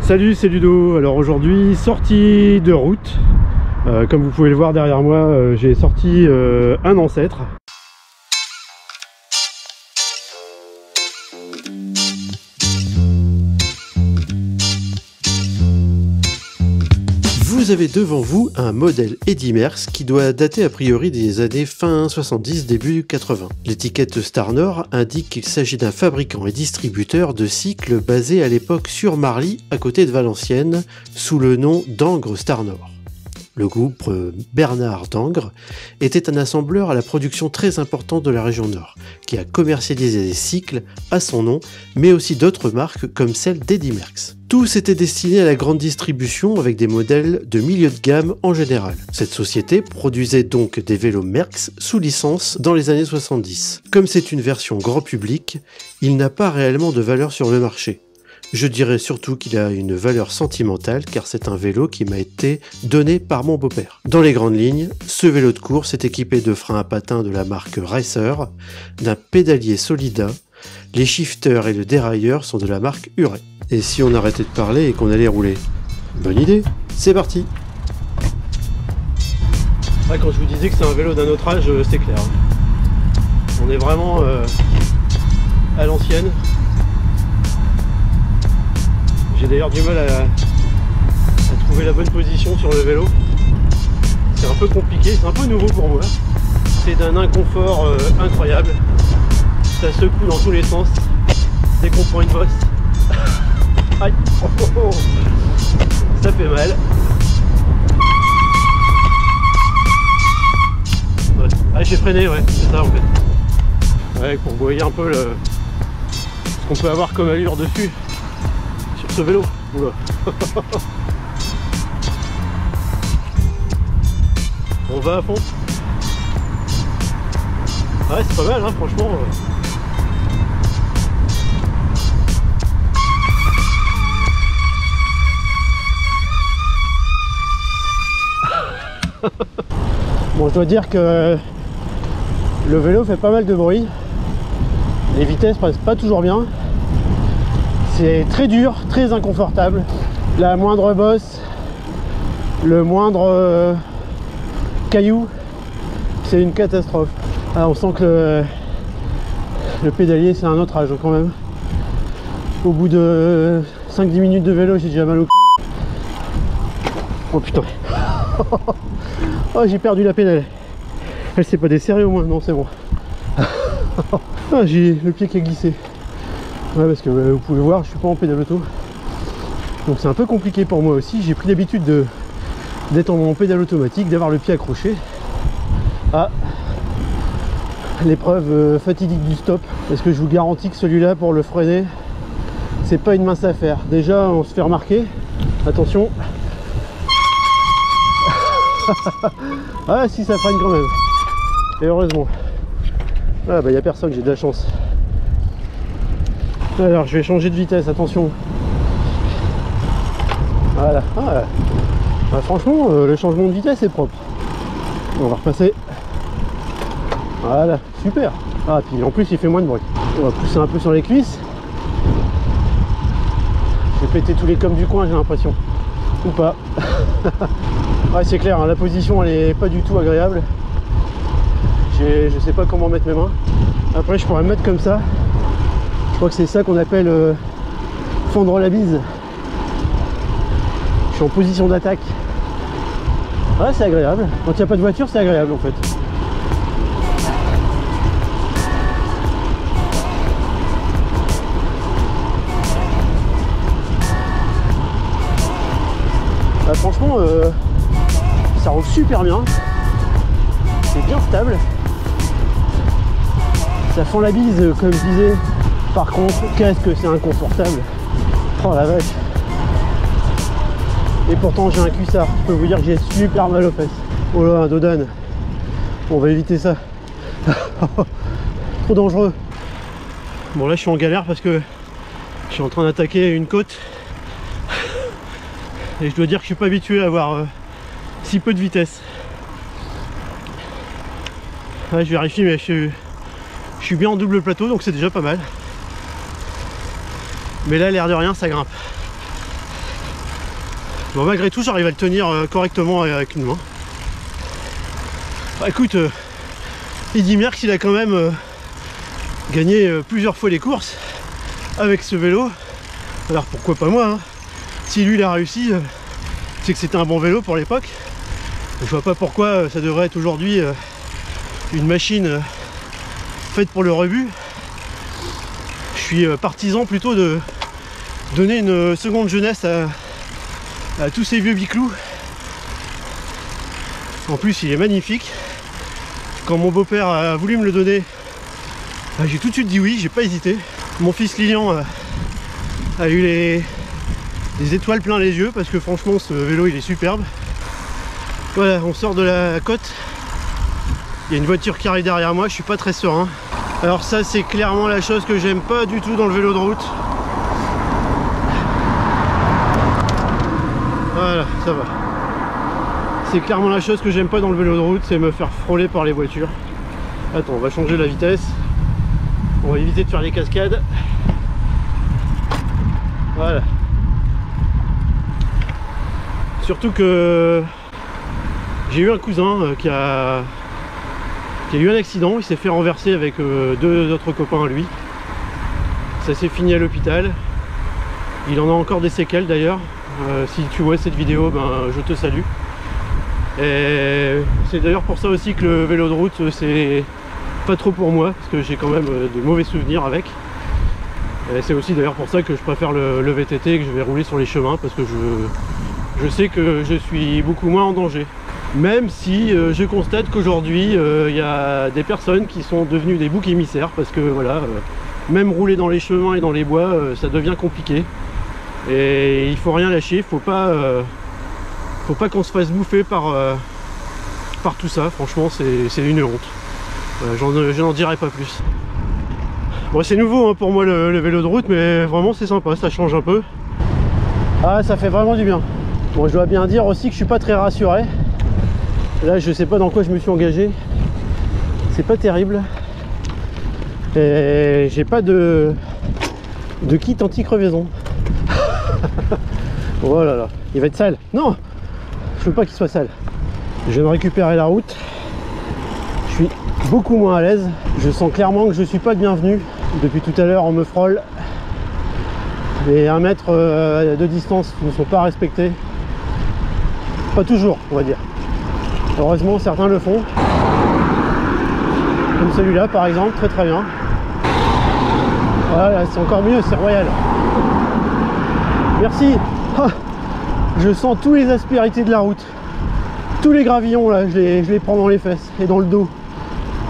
Salut, c'est Ludo. Alors aujourd'hui, sortie de route. Comme vous pouvez le voir derrière moi, j'ai sorti un ancêtre. Vous avez devant vous un modèle Eddy Merckx qui doit dater a priori des années fin 70, début 80. L'étiquette Starnor indique qu'il s'agit d'un fabricant et distributeur de cycles basé à l'époque sur Marly, à côté de Valenciennes, sous le nom d'Angres Starnor. Le groupe Bernard d'Angres était un assembleur à la production très importante de la région Nord, qui a commercialisé des cycles à son nom, mais aussi d'autres marques comme celle d'Eddy Merckx. Tous étaient destinés à la grande distribution avec des modèles de milieu de gamme en général. Cette société produisait donc des vélos Merckx sous licence dans les années 70. Comme c'est une version grand public, il n'a pas réellement de valeur sur le marché. Je dirais surtout qu'il a une valeur sentimentale car c'est un vélo qui m'a été donné par mon beau-père. Dans les grandes lignes, ce vélo de course est équipé de freins à patins de la marque Racer, d'un pédalier Solida, les shifters et le dérailleur sont de la marque Uray. Et si on arrêtait de parler et qu'on allait rouler? Bonne idée, c'est parti! Ouais, quand je vous disais que c'est un vélo d'un autre âge, c'est clair. On est vraiment à l'ancienne. J'ai d'ailleurs du mal à trouver la bonne position sur le vélo. C'est un peu compliqué, c'est un peu nouveau pour moi. C'est d'un inconfort incroyable. Ça secoue dans tous les sens dès qu'on prend une bosse. Aïe, oh, oh, oh. Ça fait mal. Ouais. Ah, j'ai freiné, ouais, c'est ça en fait. Ouais, pour voyer un peu ce qu'on peut avoir comme allure dessus. Ce vélo, oula. On va à fond. Ouais, c'est pas mal, hein, franchement. Bon, je dois dire que le vélo fait pas mal de bruit. Les vitesses passent pas toujours bien. C'est très dur, très inconfortable. La moindre bosse, le moindre caillou, c'est une catastrophe. Ah, on sent que le pédalier c'est un autre âge quand même. Au bout de 5-10 minutes de vélo, j'ai déjà mal au cul. Oh putain. Oh, j'ai perdu la pédale. Elle s'est pas desserrée au moins, non c'est bon. Ah, j'ai le pied qui a glissé. Ouais, parce que vous pouvez voir, je suis pas en pédale auto. Donc c'est un peu compliqué pour moi aussi. J'ai pris l'habitude d'être en pédale automatique, d'avoir le pied accroché. Ah, l'épreuve fatidique du stop. Parce que je vous garantis que celui-là, pour le freiner, c'est pas une mince affaire. Déjà, on se fait remarquer. Attention. Ah si, ça freine quand même. Et heureusement. Ah bah y a personne, j'ai de la chance. Alors je vais changer de vitesse, attention. Voilà. Ah, bah, franchement, le changement de vitesse est propre. On va repasser. Voilà, super. Ah, puis en plus il fait moins de bruit. On va pousser un peu sur les cuisses. Je vais péter tous les coms du coin, j'ai l'impression. Ou pas. Ouais, c'est clair, hein, la position elle est pas du tout agréable. Je sais pas comment mettre mes mains. Après je pourrais me mettre comme ça. Je crois que c'est ça qu'on appelle fendre la bise. Je suis en position d'attaque. Ouais, c'est agréable. Quand il n'y a pas de voiture, c'est agréable en fait. Bah, franchement, ça roule super bien. C'est bien stable. Ça fend la bise, comme je disais. Par contre, qu'est-ce que c'est inconfortable. Oh la vache. Et pourtant j'ai un cuissard. Je peux vous dire que j'ai super mal aux fesses. Oh là, un dodane. On va éviter ça. Trop dangereux. Bon là je suis en galère parce que je suis en train d'attaquer une côte. Et je dois dire que je suis pas habitué à avoir si peu de vitesse. Ouais, je vérifie, mais je suis bien en double plateau, donc c'est déjà pas mal. Mais là, l'air de rien, ça grimpe. Bon, malgré tout, j'arrive à le tenir correctement avec une main. Bah, écoute, Eddy Merckx, il a quand même gagné plusieurs fois les courses avec ce vélo. Alors pourquoi pas moi, hein. Si lui il a réussi, c'est que c'était un bon vélo pour l'époque. Je vois pas pourquoi ça devrait être aujourd'hui une machine faite pour le rebut. Je suis partisan plutôt de donner une seconde jeunesse à tous ces vieux biclous. En plus il est magnifique. Quand mon beau-père a voulu me le donner, j'ai tout de suite dit oui, j'ai pas hésité. Mon fils Lilian a eu les étoiles plein les yeux parce que franchement ce vélo il est superbe. Voilà, on sort de la côte. Il y a une voiture qui arrive derrière moi, je suis pas très serein. Alors ça c'est clairement la chose que j'aime pas du tout dans le vélo de route. Voilà, ça va. C'est clairement la chose que j'aime pas dans le vélo de route, c'est me faire frôler par les voitures. Attends, on va changer la vitesse. On va éviter de faire les cascades. Voilà. Surtout que j'ai eu un cousin qui a eu un accident, il s'est fait renverser avec deux autres copains à lui. Ça s'est fini à l'hôpital. Il en a encore des séquelles d'ailleurs. Si tu vois cette vidéo, ben, je te salue. Et c'est d'ailleurs pour ça aussi que le vélo de route c'est pas trop pour moi, parce que j'ai quand même de mauvais souvenirs avec. Et c'est aussi d'ailleurs pour ça que je préfère le VTT, que je vais rouler sur les chemins, parce que je sais que je suis beaucoup moins en danger. Même si je constate qu'aujourd'hui il y a des personnes qui sont devenues des boucs émissaires, parce que voilà, même rouler dans les chemins et dans les bois, ça devient compliqué. Et il faut rien lâcher, faut pas qu'on se fasse bouffer par tout ça. Franchement c'est une honte. Je n'en dirai pas plus. Bon, c'est nouveau hein, pour moi le vélo de route, mais vraiment c'est sympa, ça change un peu. Ah, ça fait vraiment du bien. Bon, je dois bien dire aussi que je suis pas très rassuré. Là je sais pas dans quoi je me suis engagé. C'est pas terrible. Et j'ai pas de kit anti-crevaison. Oh là là, il va être sale. Non, je veux pas qu'il soit sale. Je viens de récupérer la route. Je suis beaucoup moins à l'aise. Je sens clairement que je suis pas le bienvenu. Depuis tout à l'heure on me frôle. Les 1 mètre de distance ne sont pas respectés. Pas toujours, on va dire. Heureusement certains le font. Comme celui-là par exemple, très très bien. Voilà, c'est encore mieux, c'est royal. Merci. Ah, je sens tous les aspérités de la route. Tous les gravillons là, je les prends dans les fesses et dans le dos.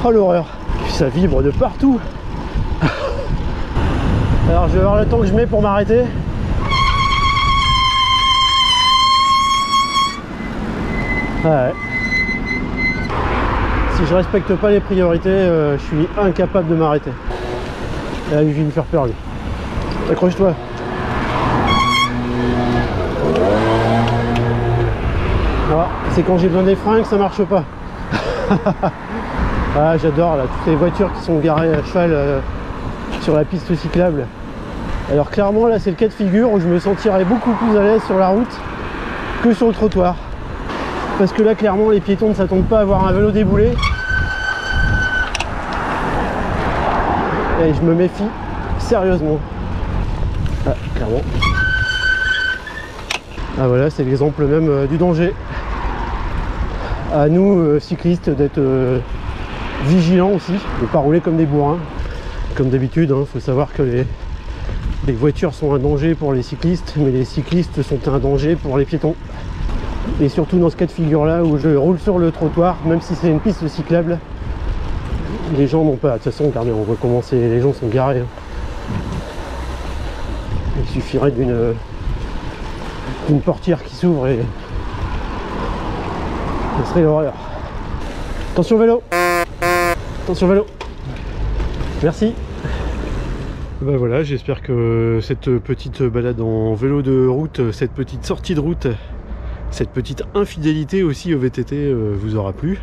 Oh l'horreur. Ça vibre de partout. Alors je vais voir le temps que je mets pour m'arrêter. Ouais. Si je respecte pas les priorités, je suis incapable de m'arrêter. Là il vient me faire peur lui. Accroche-toi. Voilà. C'est quand j'ai besoin des freins que ça marche pas. Ah, j'adore là, toutes les voitures qui sont garées à cheval sur la piste cyclable. Alors clairement là c'est le cas de figure où je me sentirais beaucoup plus à l'aise sur la route que sur le trottoir. Parce que là clairement les piétons ne s'attendent pas à avoir un vélo déboulé. Et je me méfie sérieusement. Ah, clairement. Ah voilà, c'est l'exemple même du danger. À nous cyclistes d'être vigilants aussi, de ne pas rouler comme des bourrins. Comme d'habitude, il faut savoir que les voitures sont un danger pour les cyclistes, mais les cyclistes sont un danger pour les piétons. Et surtout dans ce cas de figure là où je roule sur le trottoir, même si c'est une piste cyclable, les gens n'ont pas. De toute façon, regardez, on voit comment les gens sont garés. Il suffirait d'une portière qui s'ouvre et ce serait l'horreur. Attention vélo. Attention vélo. Merci. Ben voilà, j'espère que cette petite balade en vélo de route, cette petite sortie de route, cette petite infidélité aussi au VTT vous aura plu.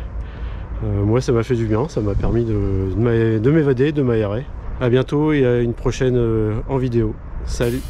Moi ça m'a fait du bien, ça m'a permis de m'évader, de m'aérer. A bientôt et à une prochaine en vidéo. Salut.